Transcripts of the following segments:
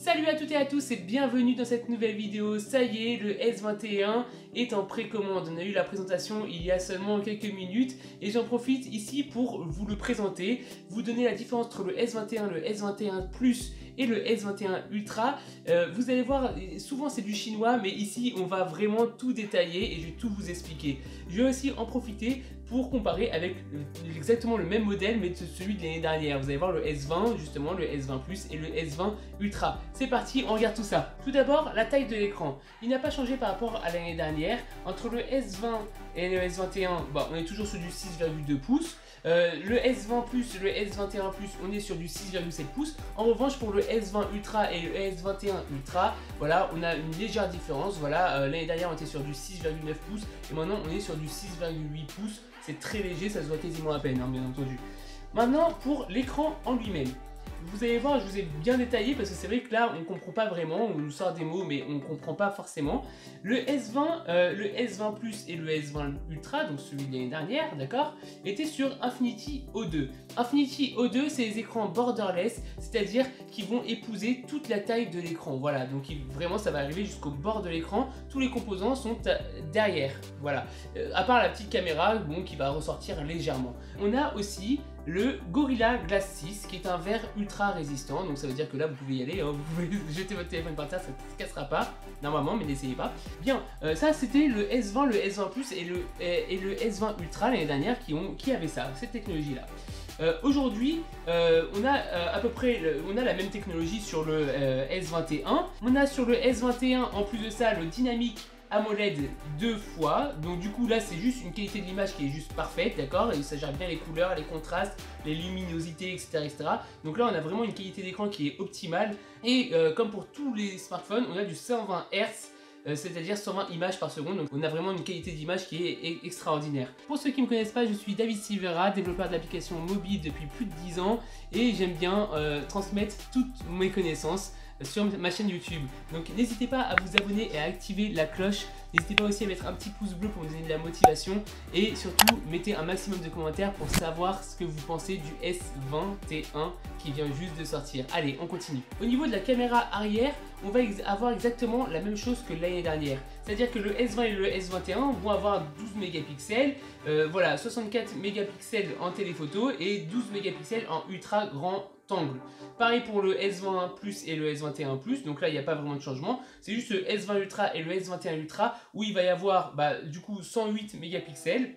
Salut à toutes et à tous et bienvenue dans cette nouvelle vidéo. Ça y est, le S21 est en précommande. On a eu la présentation il y a seulement quelques minutes et j'en profite ici pour vous le présenter, vous donner la différence entre le S21, le S21 Plus et le S21 Ultra. Vous allez voir, souvent c'est du chinois, mais ici on va vraiment tout détailler et je vais tout vous expliquer. Je vais aussi en profiter pour comparer avec exactement le même modèle mais celui de l'année dernière. Vous allez voir le S20, justement le S20 Plus et le S20 Ultra. C'est parti, on regarde tout ça. Tout d'abord, la taille de l'écran. Il n'a pas changé par rapport à l'année dernière. Entre le S20 et le S21, on est toujours sur du 6,2 pouces. Le S20 Plus et le S21 Plus, on est sur du 6,7 pouces. En revanche, pour le S20 Ultra et le S21 Ultra, voilà, on a une légère différence. Voilà, l'année dernière, on était sur du 6,9 pouces et maintenant, on est sur du 6,8 pouces. C'est très léger, ça se voit quasiment à peine, hein, bien entendu. Maintenant, pour l'écran en lui-même. Vous allez voir, je vous ai bien détaillé parce que c'est vrai que là on ne comprend pas vraiment, on nous sort des mots mais on ne comprend pas forcément. Le S20 Plus et le S20 Ultra, donc celui de l'année dernière, d'accord, étaient sur Infinity O2. Infinity O2, c'est les écrans borderless, c'est-à-dire qu'ils vont épouser toute la taille de l'écran. Voilà, donc vraiment ça va arriver jusqu'au bord de l'écran, tous les composants sont derrière, voilà. À part la petite caméra, bon, qui va ressortir légèrement. On a aussi le Gorilla Glass 6 qui est un verre ultra résistant, donc ça veut dire que là vous pouvez y aller, hein, vous pouvez jeter votre téléphone par terre, ça ne se cassera pas normalement, mais n'essayez pas. Bien, ça c'était le S20, le S20 Plus et le S20 Ultra l'année dernière qui avaient ça, cette technologie là. Aujourd'hui, on a à peu près on a la même technologie sur le S21. On a sur le S21 en plus de ça le Dynamic AMOLED 2 fois, donc du coup là c'est juste une qualité de l'image qui est juste parfaite, d'accord, et ça gère bien les couleurs, les contrastes, les luminosités, etc. Donc là on a vraiment une qualité d'écran qui est optimale et comme pour tous les smartphones, on a du 120 Hz. C'est-à-dire 120 images par seconde, donc on a vraiment une qualité d'image qui est extraordinaire. Pour ceux qui ne me connaissent pas, je suis David Silvera, développeur d'applications mobiles depuis plus de 10 ans et j'aime bien transmettre toutes mes connaissances sur ma chaîne YouTube. Donc n'hésitez pas à vous abonner et à activer la cloche. N'hésitez pas aussi à mettre un petit pouce bleu pour me donner de la motivation et surtout mettez un maximum de commentaires pour savoir ce que vous pensez du S21 qui vient juste de sortir. Allez, on continue. Au niveau de la caméra arrière, on va avoir exactement la même chose que l'année dernière. C'est-à-dire que le S20 et le S21 vont avoir 12 mégapixels, voilà, 64 mégapixels en téléphoto et 12 mégapixels en ultra grand angle. Pareil pour le S20 Plus et le S21 Plus, donc là il n'y a pas vraiment de changement. C'est juste le S20 Ultra et le S21 Ultra où il va y avoir du coup 108 mégapixels.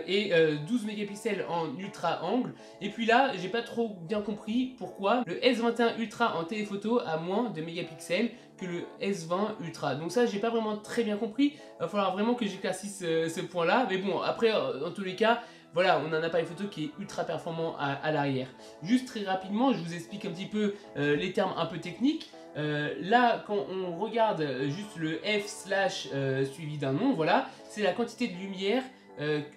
Et 12 mégapixels en ultra angle. Et puis là, j'ai pas trop bien compris pourquoi le S21 Ultra en téléphoto a moins de mégapixels que le S20 Ultra. Donc ça, j'ai pas vraiment très bien compris. Il va falloir vraiment que j'éclaircisse ce point là. Mais bon, après, dans tous les cas, voilà, on a un appareil photo qui est ultra performant à l'arrière. Juste très rapidement, je vous explique un petit peu les termes un peu techniques. Là, quand on regarde juste le F/ suivi d'un nom, voilà, c'est la quantité de lumière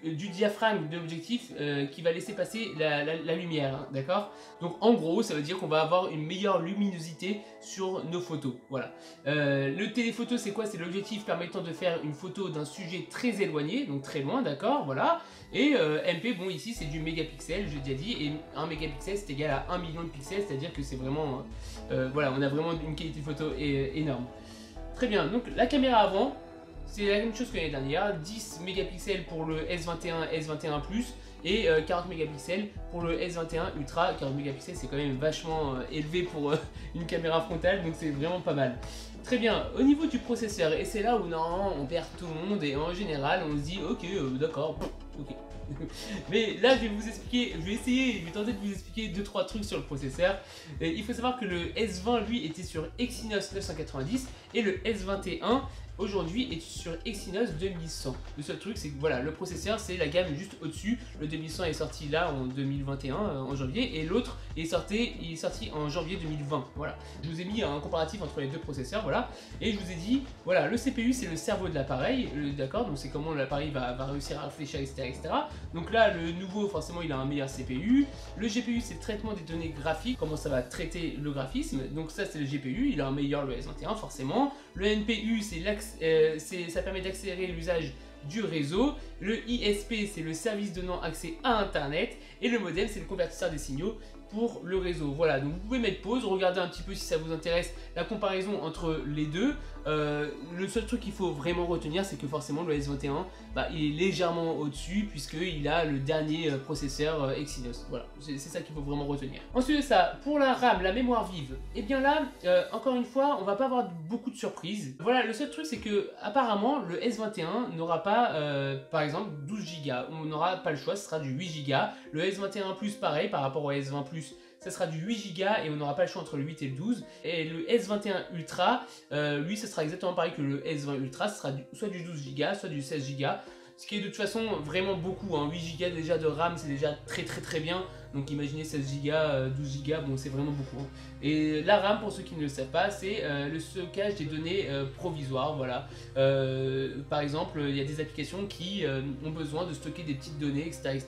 du diaphragme de l'objectif qui va laisser passer la lumière, hein, d'accord. Donc en gros ça veut dire qu'on va avoir une meilleure luminosité sur nos photos, voilà. Le téléphoto c'est quoi? C'est l'objectif permettant de faire une photo d'un sujet très éloigné, donc très loin, d'accord, voilà. Et MP, bon ici c'est du mégapixel, j'ai déjà dit, et 1 mégapixel c'est égal à 1 million de pixels, c'est à dire que c'est vraiment, voilà, on a vraiment une qualité de photo énorme. Très bien, donc la caméra avant, c'est la même chose que l'année dernière, 10 mégapixels pour le S21, S21 Plus et 40 mégapixels pour le S21 Ultra. 40 mégapixels c'est quand même vachement élevé pour une caméra frontale, donc c'est vraiment pas mal. Très bien, au niveau du processeur, et c'est là où normalement on perd tout le monde et en général on se dit ok d'accord, ok. Mais là je vais vous expliquer, je vais tenter de vous expliquer 2-3 trucs sur le processeur. Et il faut savoir que le S20 lui était sur Exynos 990 et le S21 aujourd'hui est sur Exynos 2100. Le seul truc c'est que voilà, le processeur c'est la gamme juste au-dessus. Le 2100 est sorti là en 2021 en janvier et l'autre est sorti en janvier 2020. Voilà, je vous ai mis un comparatif entre les deux processeurs, voilà, et je vous ai dit voilà, le CPU c'est le cerveau de l'appareil, d'accord, donc c'est comment l'appareil va réussir à réfléchir, etc. Donc là le nouveau forcément il a un meilleur CPU. Le GPU c'est le traitement des données graphiques, comment ça va traiter le graphisme, donc ça c'est le GPU, il a un meilleur le S21 forcément. Le NPU ça permet d'accélérer l'usage du réseau. Le ISP c'est le service donnant accès à internet et le modem c'est le convertisseur des signaux pour le réseau. Voilà, donc vous pouvez mettre pause, regarder un petit peu si ça vous intéresse la comparaison entre les deux. Le seul truc qu'il faut vraiment retenir, c'est que forcément le S21, il est légèrement au-dessus puisqu'il a le dernier processeur Exynos. Voilà, c'est ça qu'il faut vraiment retenir. Ensuite de ça, pour la RAM, la mémoire vive, et bien là, encore une fois, on va pas avoir beaucoup de surprises. Voilà, le seul truc, c'est que apparemment le S21 n'aura pas, par exemple, 12 Go. On n'aura pas le choix, ce sera du 8 Go. Le S21 Plus, pareil, par rapport au S20 Plus, ça sera du 8 Go et on n'aura pas le choix entre le 8 et le 12. Et le S21 Ultra, lui, ça sera exactement pareil que le S20 Ultra, ce sera soit du 12 Go, soit du 16 Go. Ce qui est de toute façon vraiment beaucoup, hein. 8 Go déjà de RAM, c'est déjà très bien. Donc imaginez 16 Go, 12 Go, bon c'est vraiment beaucoup. Hein. Et la RAM, pour ceux qui ne le savent pas, c'est le stockage des données provisoires. Voilà. Par exemple, il y a des applications qui ont besoin de stocker des petites données, etc.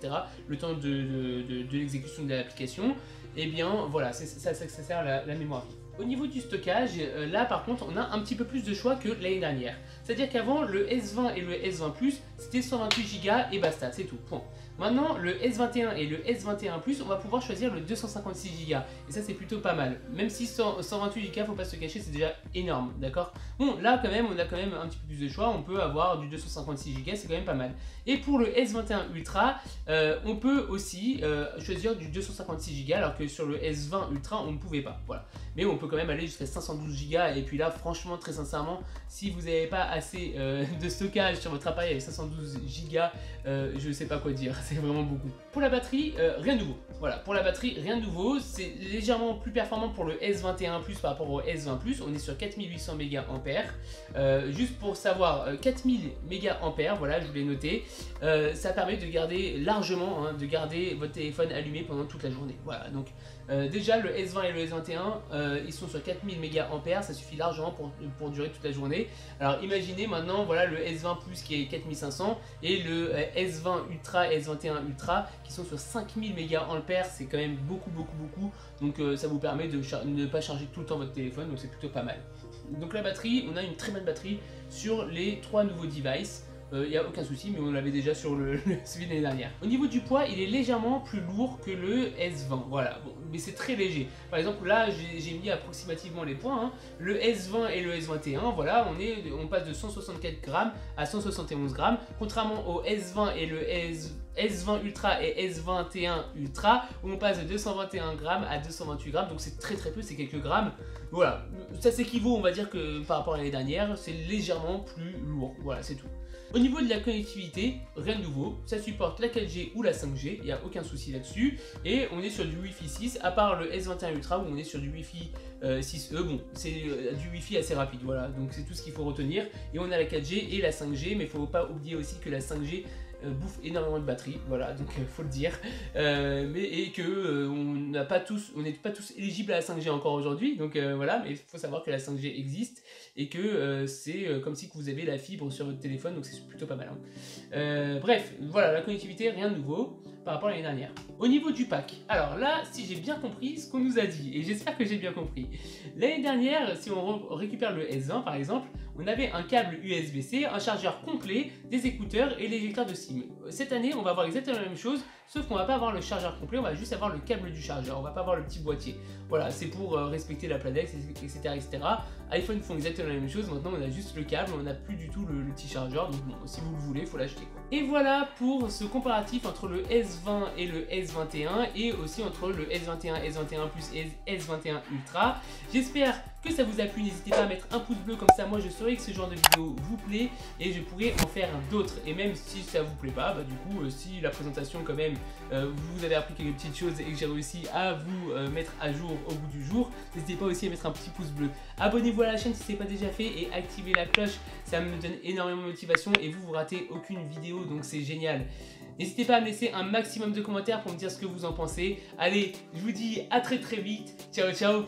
le temps de l'exécution de l'application. Et bien voilà, c'est ça que ça sert la mémoire vive. Au niveau du stockage, là par contre on a un petit peu plus de choix que l'année dernière. C'est-à-dire qu'avant le S20 et le S20 Plus c'était 128 Go et basta, c'est tout, point. Maintenant le S21 et le S21 Plus on va pouvoir choisir le 256 Go et ça c'est plutôt pas mal. Même si 128 Go, faut pas se cacher, c'est déjà énorme, d'accord. Bon là quand même on a quand même un petit peu plus de choix, on peut avoir du 256 Go, c'est quand même pas mal. Et pour le S21 Ultra, on peut aussi choisir du 256 Go alors que sur le S20 Ultra on ne pouvait pas, voilà. Mais on peut quand même aller jusqu'à 512 Go et puis là franchement très sincèrement si vous n'avez pas assez de stockage sur votre appareil avec 512 Go, je sais pas quoi dire, c'est vraiment beaucoup. Pour la batterie, rien de nouveau. Voilà, pour la batterie, rien de nouveau, c'est légèrement plus performant pour le S21 Plus par rapport au S20 Plus, on est sur 4800 mAh. Juste pour savoir, 4000 mAh, voilà, je vous l'ai noté, ça permet de garder largement, de garder votre téléphone allumé pendant toute la journée. Voilà, donc déjà le S20 et le S21, ils sont sur 4000 mAh, ça suffit largement pour durer toute la journée. Alors imaginez maintenant, voilà le S20 Plus qui est 4500 et le S20 Ultra et S21 Ultra qui sont sur 5000 mAh, c'est quand même beaucoup. Donc ça vous permet de ne pas charger tout le temps votre téléphone, donc c'est plutôt pas mal. Donc la batterie, on a une très bonne batterie sur les 3 nouveaux devices. Il n'y a aucun souci, mais on l'avait déjà sur celui de l'année dernière. Au niveau du poids, il est légèrement plus lourd que le S20, voilà, bon, mais c'est très léger. Par exemple, là, j'ai mis approximativement les poids, hein. Le S20 et le S21, voilà, on passe de 164 grammes à 171 grammes, contrairement au S20 et le S20 Ultra et S21 Ultra, où on passe de 221 grammes à 228 grammes, donc c'est très peu, c'est quelques grammes. Voilà, ça s'équivaut, on va dire que par rapport à l'année dernière, c'est légèrement plus lourd, voilà, c'est tout. Au niveau de la connectivité, rien de nouveau, ça supporte la 4G ou la 5G, il n'y a aucun souci là-dessus, et on est sur du Wi-Fi 6, à part le S21 Ultra où on est sur du Wi-Fi 6E, bon, c'est du Wi-Fi assez rapide, voilà, donc c'est tout ce qu'il faut retenir, et on a la 4G et la 5G, mais il ne faut pas oublier aussi que la 5G bouffe énormément de batterie, voilà, donc faut le dire, et que on n'est pas tous éligibles à la 5G encore aujourd'hui, donc voilà, mais il faut savoir que la 5G existe et que c'est comme si vous avez la fibre sur votre téléphone, donc c'est plutôt pas mal. Hein. Bref, voilà, la connectivité, rien de nouveau par rapport à l'année dernière. Au niveau du pack, alors là, si j'ai bien compris ce qu'on nous a dit, et j'espère que j'ai bien compris, l'année dernière, si on récupère le S20 par exemple, on avait un câble USB-C, un chargeur complet, des écouteurs et l'éjecteur de SIM. Cette année, on va avoir exactement la même chose, sauf qu'on va pas avoir le chargeur complet, on va juste avoir le câble du chargeur, on va pas avoir le petit boîtier. Voilà, c'est pour respecter la planète, etc. iPhone font exactement la même chose, maintenant on a juste le câble, on n'a plus du tout le petit chargeur, donc bon, si vous le voulez, il faut l'acheter. Et voilà pour ce comparatif entre le S20 et le S21, et aussi entre le S21, S21 Plus et S21 Ultra. J'espère que ça vous a plu, n'hésitez pas à mettre un pouce bleu, comme ça moi je saurai que ce genre de vidéo vous plaît et je pourrai en faire d'autres. Et même si ça vous plaît pas, du coup si la présentation quand même vous avez appris quelques petites choses et que j'ai réussi à vous mettre à jour au bout du jour, n'hésitez pas aussi à mettre un petit pouce bleu. Abonnez-vous à la chaîne si ce n'est pas déjà fait et activez la cloche, ça me donne énormément de motivation et vous ratez aucune vidéo, donc c'est génial. N'hésitez pas à me laisser un maximum de commentaires pour me dire ce que vous en pensez. Allez, je vous dis à très vite, ciao ciao.